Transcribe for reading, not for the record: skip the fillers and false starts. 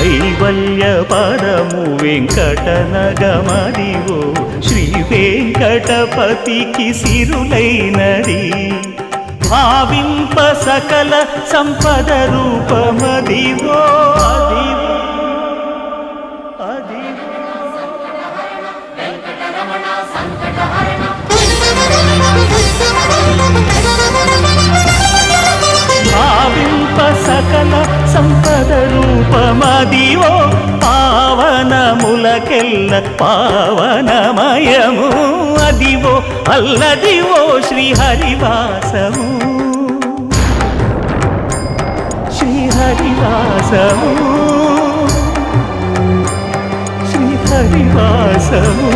కైవల్య పదము వెంకటనగమదివో శ్రీ వెంకటపతికి సిరులైనది భావింప సకల సంపద రూపమదివో భావింప సకల సంపద రూపమదివో పావనములకెల్ల పావనమయము అదివో అల్లదివో శ్రీహరివాసము శ్రీహరివాసము శ్రీహరివాసము